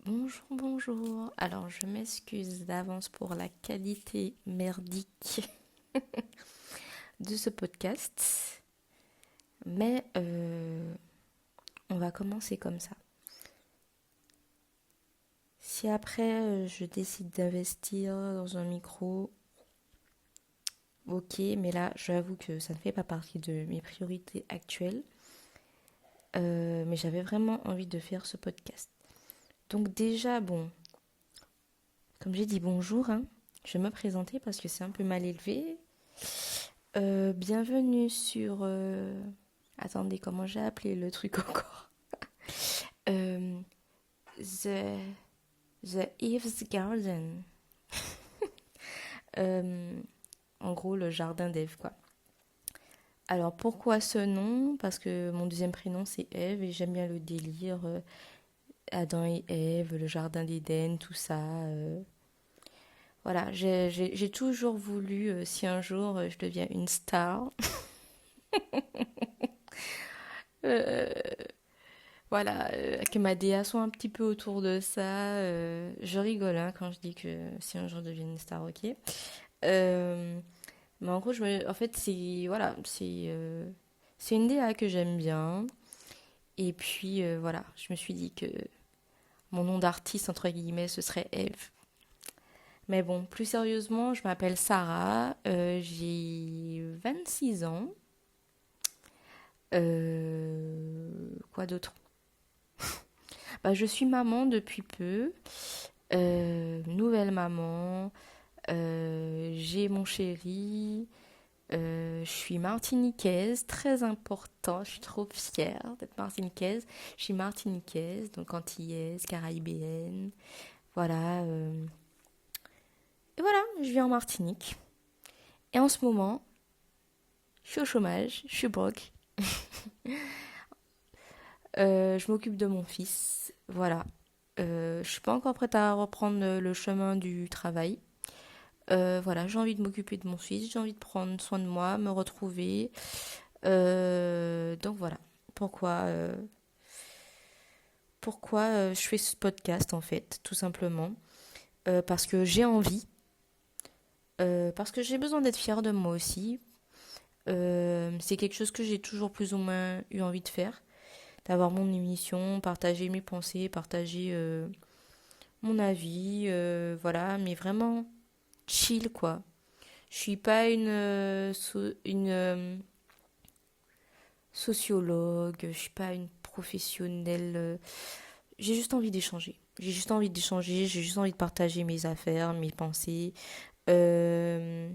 Bonjour, bonjour. Alors, je m'excuse d'avance pour la qualité merdique de ce podcast, mais on va commencer comme ça. Si après je décide d'investir dans un micro, ok, mais là, j'avoue que ça ne fait pas partie de mes priorités actuelles, mais j'avais vraiment envie de faire ce podcast. Donc déjà, bon, comme j'ai dit bonjour, hein, je vais me présenter parce que c'est un peu mal élevé. Bienvenue sur... Attendez, comment j'ai appelé le truc encore? Euh, the, the Eve's Garden. Euh, En gros, le jardin d'Ève, quoi. Alors, pourquoi ce nom? Parce que mon deuxième prénom, c'est Ève et j'aime bien le délire. Adam et Ève, le jardin d'Éden, tout ça. Voilà, j'ai toujours voulu, si un jour je deviens une star, euh, voilà, que ma DA soit un petit peu autour de ça. Je rigole hein, quand je dis que si un jour je deviens une star, ok. Euh, mais en gros, en fait, c'est voilà, c'est une DA que j'aime bien. Et puis voilà, je me suis dit que mon nom d'artiste entre guillemets, ce serait Eve. Mais bon, plus sérieusement, je m'appelle Sarah, j'ai 26 ans. Quoi d'autre? Bah, je suis maman depuis peu. Nouvelle maman, j'ai mon chéri, je suis martiniquaise, très important, je suis trop fière d'être martiniquaise. Je suis martiniquaise, donc antillaise, caribéenne, voilà. Et voilà, je vis en Martinique. Et en ce moment, je suis au chômage, je suis broke. Je m'occupe de mon fils, voilà. Je suis pas encore prête à reprendre le chemin du travail. Voilà, j'ai envie de m'occuper de mon fils, j'ai envie de prendre soin de moi, me retrouver. Donc voilà, pourquoi, euh, pourquoi je fais ce podcast en fait, tout simplement. Parce que j'ai envie, parce que j'ai besoin d'être fière de moi aussi. C'est quelque chose que j'ai toujours plus ou moins eu envie de faire, d'avoir mon émission, partager mes pensées, partager mon avis, voilà, mais vraiment chill quoi. Je suis pas une sociologue, je suis pas une professionnelle. J'ai juste envie d'échanger. J'ai juste envie de partager mes affaires, mes pensées. Euh,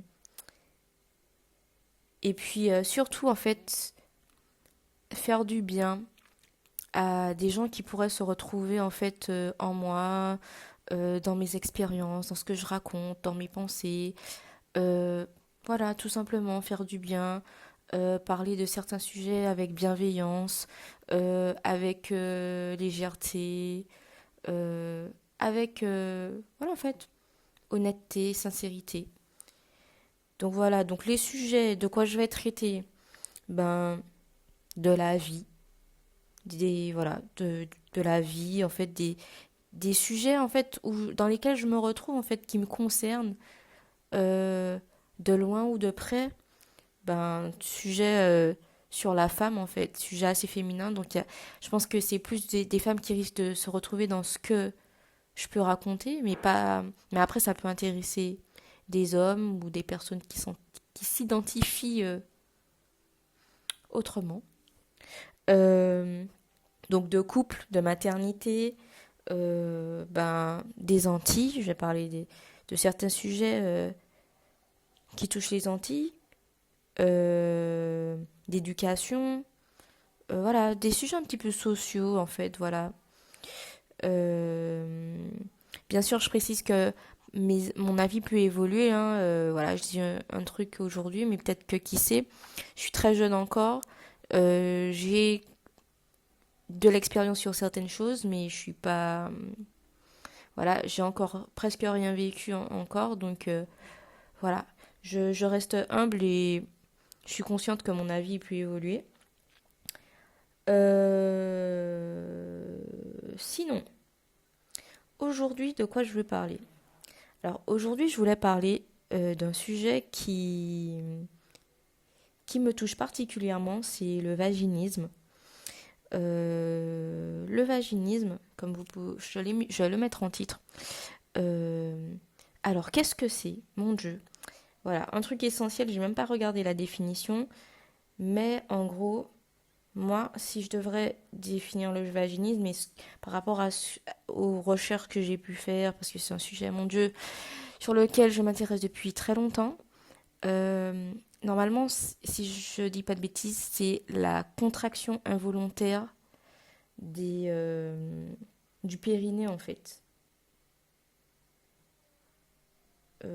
et puis surtout, en fait, faire du bien à des gens qui pourraient se retrouver, en fait, en moi, dans mes expériences, dans ce que je raconte, dans mes pensées. Euh, voilà, tout simplement, faire du bien, parler de certains sujets avec bienveillance, avec légèreté, euh, avec, voilà, en fait, honnêteté, sincérité. Donc voilà, donc les sujets, de quoi je vais traiter? Ben, de la vie, voilà, de la vie, en fait, des sujets, en fait, dans lesquels je me retrouve, en fait, qui me concernent, euh, de loin ou de près. Ben, sujet sur la femme, en fait, sujet assez féminin. Donc, je pense que c'est plus des femmes qui risquent de se retrouver dans ce que je peux raconter, mais pas. Mais après, ça peut intéresser des hommes ou des personnes qui s'identifient autrement. Euh, donc, de couple, de maternité, ben, des Antilles. Je vais parler de certains sujets qui touchent les Antilles, d'éducation, voilà, des sujets un petit peu sociaux en fait, voilà. Euh, Bien sûr, je précise que mon avis peut évoluer, hein, voilà, je dis un truc aujourd'hui, mais peut-être que qui sait, je suis très jeune encore, j'ai de l'expérience sur certaines choses, mais je suis pas, voilà, j'ai encore presque rien vécu encore, donc voilà, je reste humble et je suis consciente que mon avis peut évoluer. Sinon, aujourd'hui, de quoi je veux parler? Alors aujourd'hui, je voulais parler d'un sujet qui me touche particulièrement, c'est le vaginisme. Le vaginisme, comme je vais le mettre en titre. Euh, alors, qu'est-ce que c'est? Mon Dieu. Voilà, un truc essentiel, j'ai même pas regardé la définition, mais en gros, moi, si je devrais définir le vaginisme, par rapport aux recherches que j'ai pu faire, parce que c'est un sujet, mon Dieu, sur lequel je m'intéresse depuis très longtemps, normalement, si je dis pas de bêtises, c'est la contraction involontaire des, du périnée, en fait.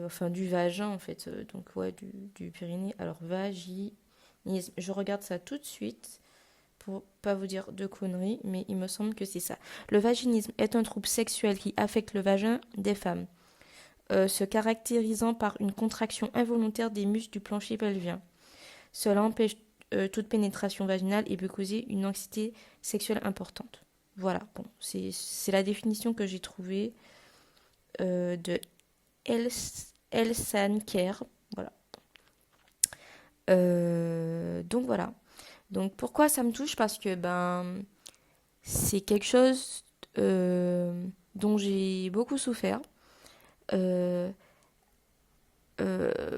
Enfin, du vagin, en fait. Donc, ouais, du périnée. Alors, vaginisme. Je regarde ça tout de suite pour pas vous dire de conneries, mais il me semble que c'est ça. Le vaginisme est un trouble sexuel qui affecte le vagin des femmes, se caractérisant par une contraction involontaire des muscles du plancher pelvien. Cela empêche toute pénétration vaginale et peut causer une anxiété sexuelle importante. Voilà, bon, c'est la définition que j'ai trouvée de Elsanker. Voilà. Donc voilà. Donc pourquoi ça me touche? Parce que ben c'est quelque chose dont j'ai beaucoup souffert euh,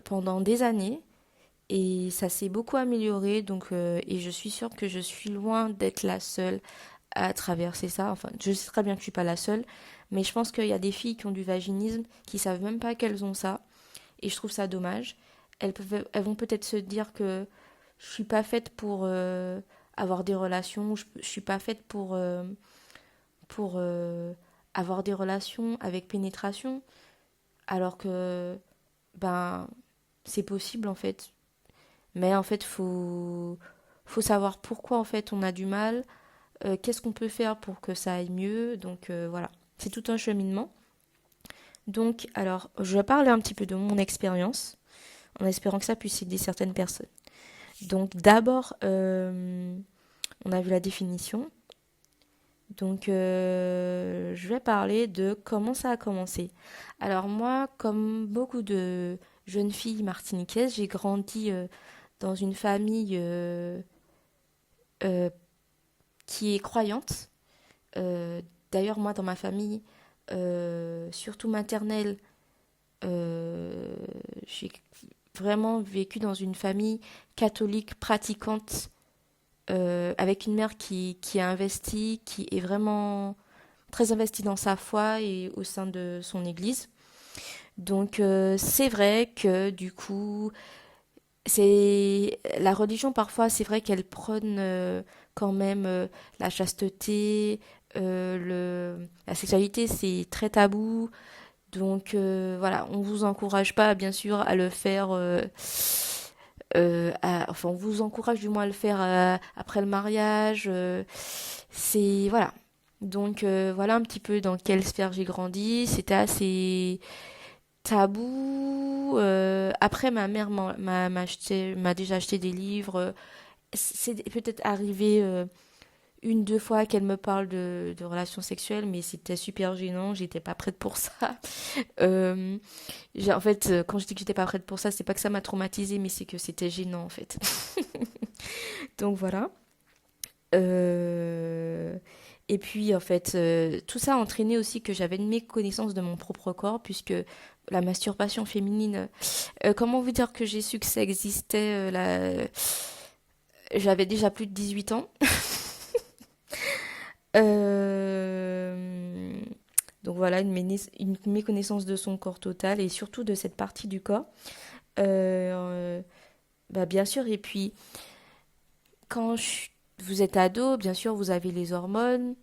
pendant des années et ça s'est beaucoup amélioré. Donc et je suis sûre que je suis loin d'être la seule à traverser ça. Enfin, je sais très bien que je suis pas la seule, mais je pense qu'il y a des filles qui ont du vaginisme qui savent même pas qu'elles ont ça et je trouve ça dommage. Elles vont peut-être se dire que je suis pas faite pour avoir des relations, je suis pas faite pour avoir des relations avec pénétration, alors que ben c'est possible en fait. Mais en fait, faut savoir pourquoi en fait on a du mal, qu'est-ce qu'on peut faire pour que ça aille mieux. Donc voilà, c'est tout un cheminement. Donc alors, je vais parler un petit peu de mon expérience, en espérant que ça puisse aider certaines personnes. Donc d'abord, on a vu la définition. Donc, je vais parler de comment ça a commencé. Alors moi, comme beaucoup de jeunes filles martiniquaises, j'ai grandi dans une famille euh, qui est croyante. Euh, D'ailleurs, moi, dans ma famille, surtout maternelle, euh, j'ai vraiment vécu dans une famille catholique pratiquante, avec une mère qui a investi, qui est vraiment très investi dans sa foi et au sein de son église. Donc c'est vrai que du coup, c'est la religion parfois, c'est vrai qu'elle prône quand même la chasteté, la sexualité, c'est très tabou. Donc voilà, on vous encourage pas bien sûr à le faire. Enfin, on vous encourage du moins à le faire après le mariage. C'est voilà. Donc voilà un petit peu dans quelle sphère j'ai grandi. C'était assez tabou. Après, ma mère m'a déjà acheté des livres. C'est peut-être arrivé une, deux fois qu'elle me parle de relations sexuelles, mais c'était super gênant. J'étais pas prête pour ça. Euh, en fait, quand je dis que j'étais pas prête pour ça, c'est pas que ça m'a traumatisée, mais c'est que c'était gênant en fait. Donc voilà. Euh, Et puis, en fait, tout ça a entraîné aussi que j'avais une méconnaissance de mon propre corps, puisque la masturbation féminine, comment vous dire que j'ai su que ça existait j'avais déjà plus de 18 ans. Euh, Donc voilà, une méconnaissance de son corps total et surtout de cette partie du corps. Euh, Bah bien sûr, et puis quand vous êtes ado, bien sûr, vous avez les hormones.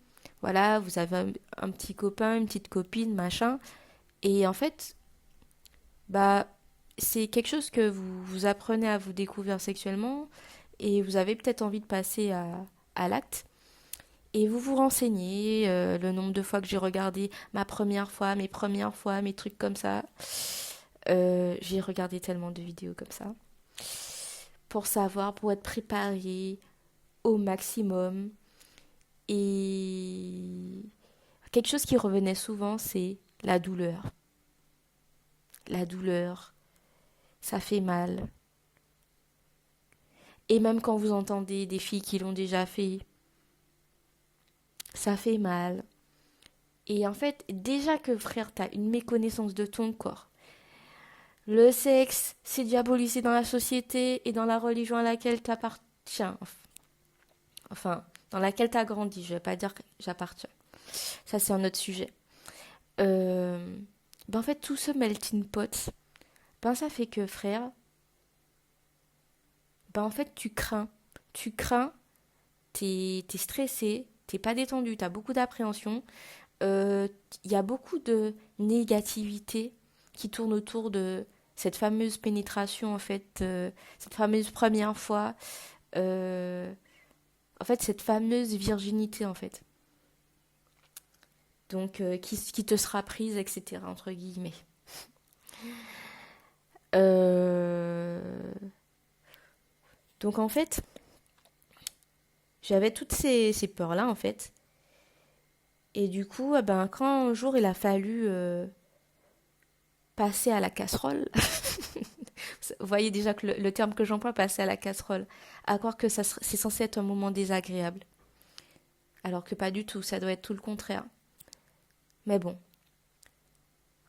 Voilà, vous avez un petit copain, une petite copine, machin. Et en fait, bah, c'est quelque chose que vous apprenez à vous découvrir sexuellement et vous avez peut-être envie de passer à l'acte. Et vous vous renseignez, le nombre de fois que j'ai regardé ma première fois, mes premières fois, mes trucs comme ça. J'ai regardé tellement de vidéos comme ça pour savoir, pour être préparé au maximum. Et quelque chose qui revenait souvent, c'est la douleur. La douleur, ça fait mal. Et même quand vous entendez des filles qui l'ont déjà fait, ça fait mal. Et en fait, déjà que frère, t'as une méconnaissance de ton corps. Le sexe, c'est diabolisé dans la société et dans la religion à laquelle t'appartiens. Enfin, dans laquelle t'as grandi. Je vais pas dire que j'appartiens. Ça, c'est un autre sujet. Euh, en fait, tout ce melting pot, ça fait que frère, en fait, tu crains. Tu crains, t'es stressé, t'es pas détendu, t'as beaucoup d'appréhension. Il y a beaucoup de négativité qui tourne autour de cette fameuse pénétration, en fait, cette fameuse première fois, euh, en fait, cette fameuse virginité, en fait. Donc, qui te sera prise, etc., entre guillemets. Euh, donc, en fait, j'avais toutes ces peurs-là, en fait. Et du coup, quand un jour il a fallu passer à la casserole, vous voyez déjà que le terme que j'emploie, passer à la casserole, à croire que c'est censé être un moment désagréable. Alors que pas du tout, ça doit être tout le contraire. Mais bon,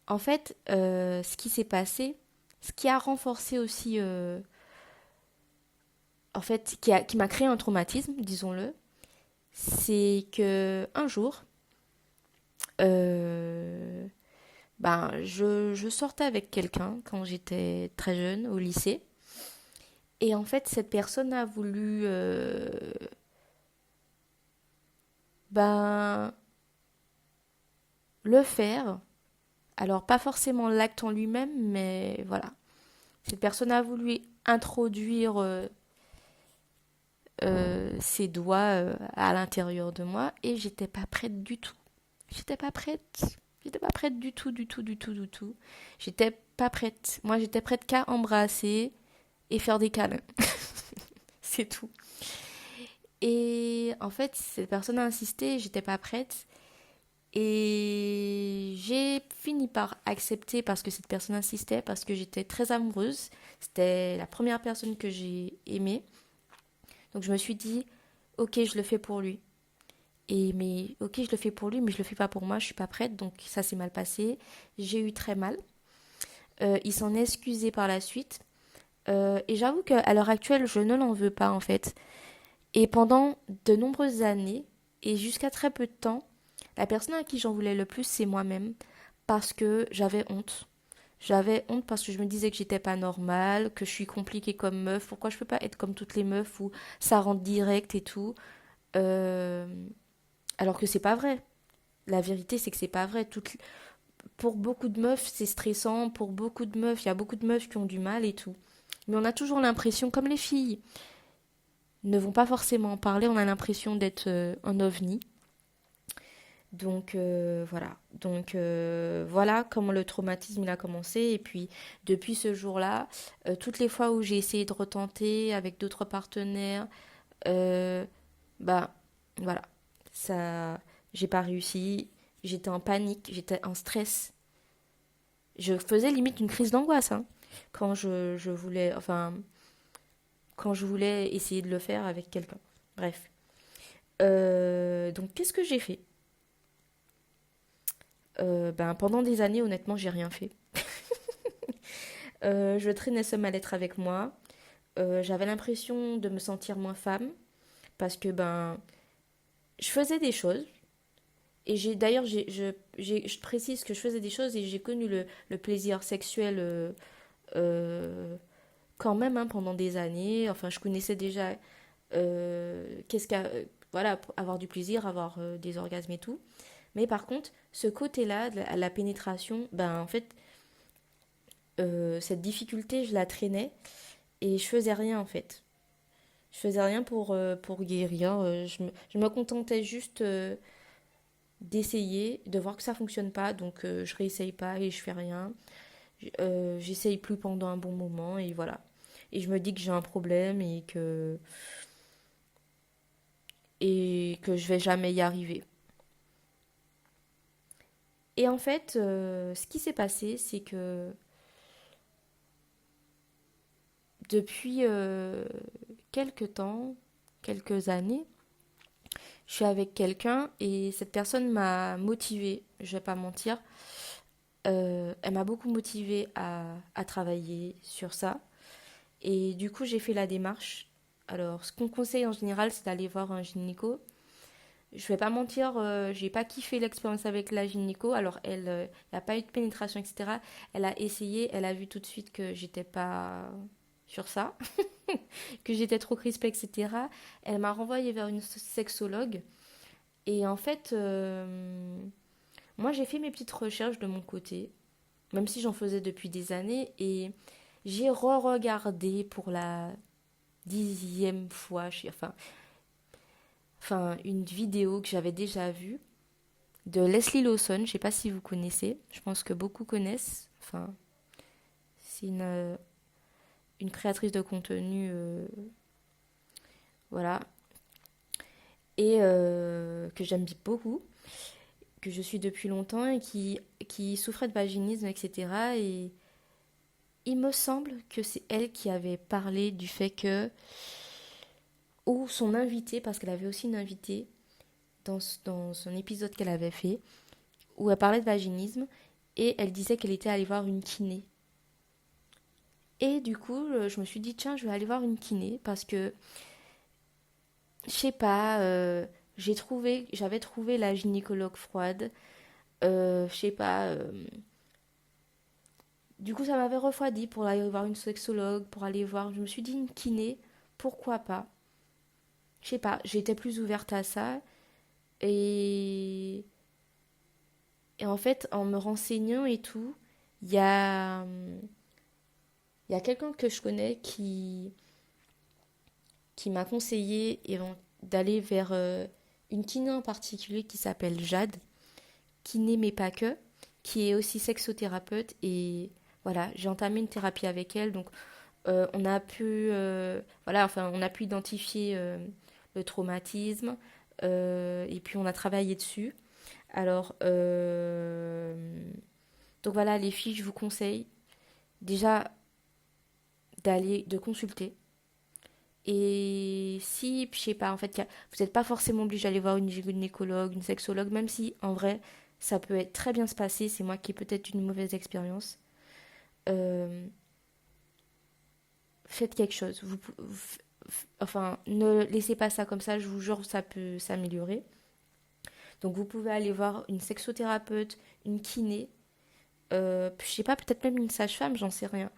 en fait, ce qui s'est passé, ce qui a renforcé aussi, en fait, qui m'a créé un traumatisme, disons-le, c'est que un jour, euh, je sortais avec quelqu'un quand j'étais très jeune au lycée. Et en fait, cette personne a voulu ben, le faire. Alors, pas forcément l'acte en lui-même, mais voilà. Cette personne a voulu introduire ses doigts à l'intérieur de moi et j'étais pas prête du tout. J'étais pas prête. J'étais pas prête du tout, du tout, du tout, du tout. J'étais pas prête. Moi, j'étais prête qu'à embrasser et faire des câlins. C'est tout. Et en fait, cette personne a insisté, j'étais pas prête. Et j'ai fini par accepter parce que cette personne insistait, parce que j'étais très amoureuse. C'était la première personne que j'ai aimée. Donc je me suis dit, ok, je le fais pour lui. Ok, je le fais pour lui, mais je le fais pas pour moi, je suis pas prête. Donc ça s'est mal passé. J'ai eu très mal. Il s'en est excusé par la suite. Et j'avoue qu'à l'heure actuelle, je ne l'en veux pas en fait. Et pendant de nombreuses années, et jusqu'à très peu de temps, la personne à qui j'en voulais le plus, c'est moi-même, parce que j'avais honte. J'avais honte parce que je me disais que j'étais pas normale, que je suis compliquée comme meuf. Pourquoi je peux pas être comme toutes les meufs où ça rentre direct et tout. Euh, Alors que c'est pas vrai. La vérité, c'est que c'est pas vrai. Pour beaucoup de meufs, c'est stressant. Pour beaucoup de meufs, il y a beaucoup de meufs qui ont du mal et tout. Mais on a toujours l'impression, comme les filles ne vont pas forcément en parler, on a l'impression d'être un ovni. Donc voilà. Donc voilà comment le traumatisme il a commencé. Et puis depuis ce jour-là, toutes les fois où j'ai essayé de retenter avec d'autres partenaires, euh, bah voilà, ça, j'ai pas réussi. J'étais en panique, j'étais en stress. Je faisais limite une crise d'angoisse quand je voulais, enfin, quand je voulais essayer de le faire avec quelqu'un. Bref. Donc qu'est-ce que j'ai fait? Pendant des années, honnêtement, j'ai rien fait. Je traînais ce mal-être avec moi. J'avais l'impression de me sentir moins femme parce que je faisais des choses. Et je précise que je faisais des choses et j'ai connu le plaisir sexuel euh, quand même pendant des années. Enfin, je connaissais déjà qu'est-ce qu'à voilà, avoir du plaisir, avoir des orgasmes et tout. Mais par contre, ce côté-là, de la pénétration, en fait, cette difficulté, je la traînais et je faisais rien en fait. Je faisais rien pour guérir. Je me contentais juste d'essayer, de voir que ça fonctionne pas, donc je réessaye pas et je fais rien. J'essaye plus pendant un bon moment et voilà. Et je me dis que j'ai un problème et que je vais jamais y arriver. Et en fait, ce qui s'est passé, c'est que depuis quelques temps, quelques années, je suis avec quelqu'un et cette personne m'a motivée, je vais pas mentir. Elle m'a beaucoup motivée à travailler sur ça. Et du coup, j'ai fait la démarche. Alors, ce qu'on conseille en général, c'est d'aller voir un gynéco. Je vais pas mentir, j'ai pas kiffé l'expérience avec la gynéco. Alors, elle, n'a pas eu de pénétration, etc. Elle a essayé, elle a vu tout de suite que j'étais pas sur ça, que j'étais trop crispée, etc. Elle m'a renvoyée vers une sexologue. Et en fait, moi, j'ai fait mes petites recherches de mon côté, même si j'en faisais depuis des années, et j'ai re-regardé pour la 10e fois, enfin, une vidéo que j'avais déjà vue de Leslie Lawson. Je sais pas si vous connaissez. Je pense que beaucoup connaissent. Enfin, c'est une créatrice de contenu, voilà, et que j'aime beaucoup, que je suis depuis longtemps et qui souffrait de vaginisme, etc. Et il me semble que c'est elle qui avait parlé du fait que, ou son invité, parce qu'elle avait aussi une invitée dans son épisode qu'elle avait fait, où elle parlait de vaginisme, et elle disait qu'elle était allée voir une kiné. Et du coup, je me suis dit, tiens, je vais aller voir une kiné, parce que, je sais pas, j'avais trouvé la gynécologue froide, je sais pas, du coup, ça m'avait refroidi pour aller voir une sexologue, pour aller voir, je me suis dit, une kiné, pourquoi pas? Je sais pas, j'étais plus ouverte à ça, et, et en fait, en me renseignant et tout, il y a, il y a quelqu'un que je connais qui m'a conseillé d'aller vers une kiné en particulier qui s'appelle Jade, kiné mais pas que, qui est aussi sexothérapeute. Et voilà, j'ai entamé une thérapie avec elle. Donc on a pu, voilà, enfin, on a pu identifier le traumatisme et puis on a travaillé dessus. Alors, donc voilà, les filles, je vous conseille déjà de consulter. Et si, je sais pas, en fait, vous n'êtes pas forcément obligé d'aller voir une gynécologue, une sexologue, même si, en vrai, ça peut être très bien se passer. C'est moi qui ai peut-être une mauvaise expérience. Euh, Faites quelque chose. Enfin, ne laissez pas ça comme ça, je vous jure, ça peut s'améliorer. Donc, vous pouvez aller voir une sexothérapeute, une kiné, je sais pas, peut-être même une sage-femme, j'en sais rien.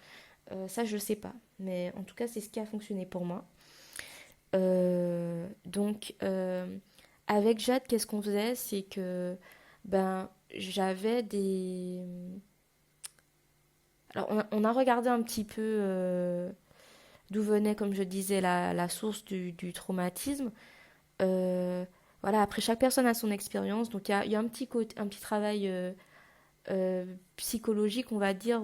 Ça, je sais pas. Mais en tout cas, c'est ce qui a fonctionné pour moi. Donc, avec Jade, qu'est-ce qu'on faisait? C'est que, ben, j'avais des. Alors, on a regardé un petit peu d'où venait, comme je disais, la source du traumatisme. Euh, voilà, après, chaque personne a son expérience. Donc, il y a un petit travail psychologique, on va dire.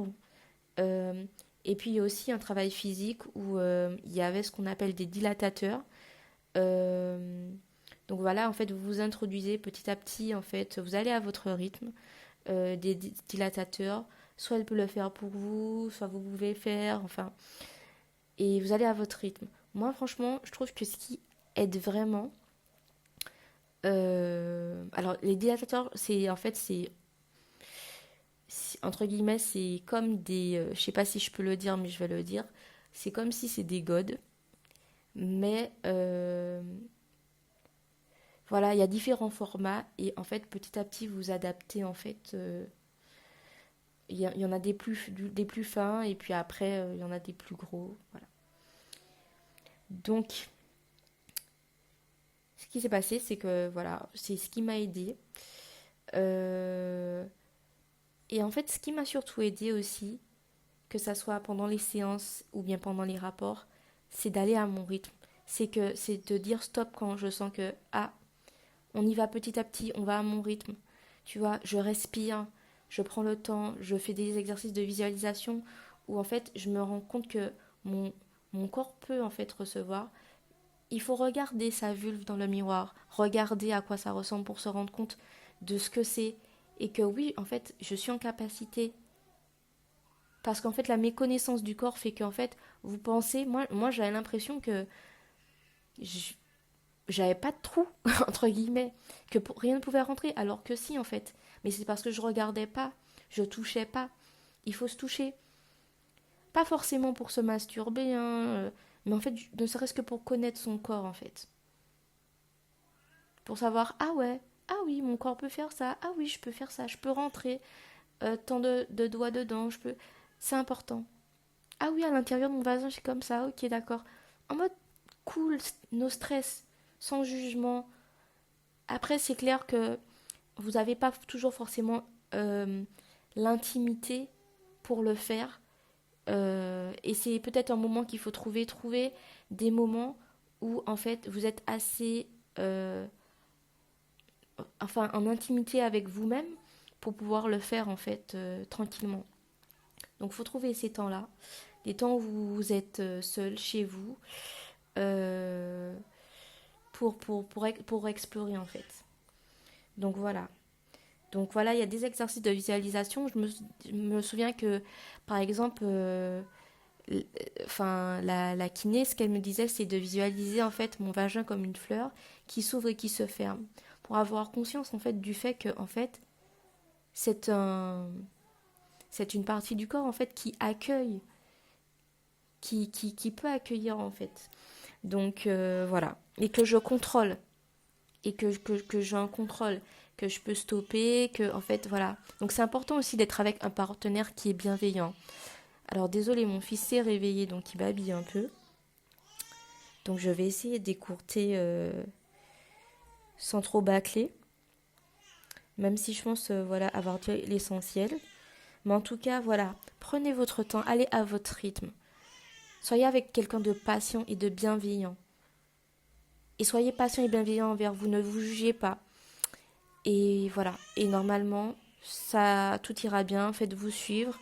Euh, et puis, il y a aussi un travail physique où il y avait ce qu'on appelle des dilatateurs. Euh, donc voilà, en fait, vous vous introduisez petit à petit, en fait, vous allez à votre rythme, des dilatateurs, soit elle peut le faire pour vous, soit vous pouvez le faire, enfin, et vous allez à votre rythme. Moi, franchement, je trouve que ce qui aide vraiment, alors les dilatateurs, c'est en fait, entre guillemets, c'est comme des, je sais pas si je peux le dire, mais je vais le dire, c'est comme si c'est des godes, mais voilà, il y a différents formats et en fait, petit à petit, vous adaptez en fait. Il y en a des plus fins et puis après, il y en a des plus gros. Voilà. Donc, ce qui s'est passé, c'est que voilà, c'est ce qui m'a aidé. Euh, et en fait, ce qui m'a surtout aidé aussi, que ça soit pendant les séances ou bien pendant les rapports, c'est d'aller à mon rythme. C'est de dire stop quand je sens que ah, on y va petit à petit, on va à mon rythme. Tu vois, je respire, je prends le temps, je fais des exercices de visualisation où en fait je me rends compte que mon, mon corps peut en fait recevoir. Il faut regarder sa vulve dans le miroir, regarder à quoi ça ressemble pour se rendre compte de ce que c'est. et que oui, en fait, je suis en capacité. Parce qu'en fait, la méconnaissance du corps fait qu'en fait, vous pensez, moi j'avais l'impression que j- j'avais pas de trou, entre guillemets, que rien ne pouvait rentrer, alors que si, en fait. Mais c'est parce que je regardais pas, je touchais pas. Il faut se toucher. Pas forcément pour se masturber, hein, mais en fait, ne serait-ce que pour connaître son corps, en fait. Pour savoir, ah ouais, ah oui, mon corps peut faire ça, ah oui, je peux faire ça, je peux rentrer, tant de doigts dedans, je peux. C'est important. Ah oui, à l'intérieur de mon vagin, c'est comme ça, ok, d'accord. En mode cool, no stress, sans jugement. Après, c'est clair que vous n'avez pas toujours forcément l'intimité pour le faire. Et c'est peut-être un moment qu'il faut trouver des moments où en fait vous êtes assez enfin en intimité avec vous-même pour pouvoir le faire en fait tranquillement. Donc il faut trouver ces temps-là, des temps où vous êtes seul chez vous euh, pour explorer en fait. Donc voilà. Donc voilà, il y a des exercices de visualisation. Je me souviens que par exemple enfin la kiné, ce qu'elle me disait, c'est de visualiser en fait mon vagin comme une fleur qui s'ouvre et qui se ferme, pour avoir conscience en fait du fait que en fait c'est un c'est une partie du corps en fait qui accueille, qui peut accueillir en fait. Donc voilà, et que je contrôle et que j'ai un contrôle, que je peux stopper, que en fait voilà. Donc c'est important aussi d'être avec un partenaire qui est bienveillant. Alors désolé, mon fils s'est réveillé donc il babille un peu. Donc je vais essayer d'écourter sans trop bâcler, même si je pense voilà avoir dit l'essentiel. Mais en tout cas, voilà, prenez votre temps, allez à votre rythme. Soyez avec quelqu'un de patient et de bienveillant. Et soyez patient et bienveillant envers vous, ne vous jugez pas. Et voilà, et normalement, ça, tout ira bien, faites-vous suivre.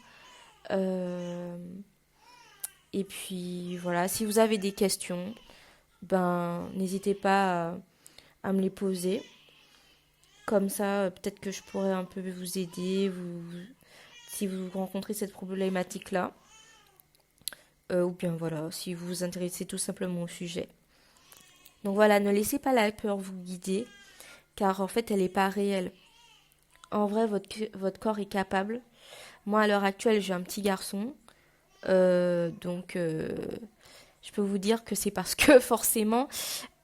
Euh, et puis voilà, si vous avez des questions, ben n'hésitez pas à me les poser. Comme ça, peut-être que je pourrais un peu vous aider, si vous rencontrez cette problématique-là. Ou bien voilà, si vous vous intéressez tout simplement au sujet. Donc voilà, ne laissez pas la peur vous guider, car en fait, elle n'est pas réelle. En vrai, votre corps est capable. Moi, à l'heure actuelle, j'ai un petit garçon. Donc, je peux vous dire que c'est parce que forcément,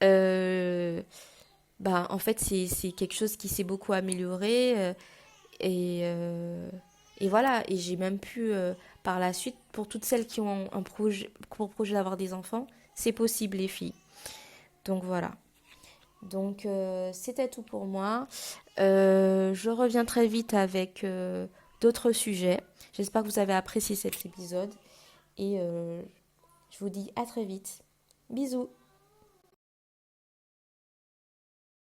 euh, bah, en fait, c'est quelque chose qui s'est beaucoup amélioré. Et, euh, et voilà, et j'ai même pu, par la suite, pour toutes celles qui ont un projet, pour projet d'avoir des enfants, c'est possible, les filles. Donc voilà. Donc c'était tout pour moi. Je reviens très vite avec d'autres sujets. J'espère que vous avez apprécié cet épisode. Et je vous dis à très vite. Bisous.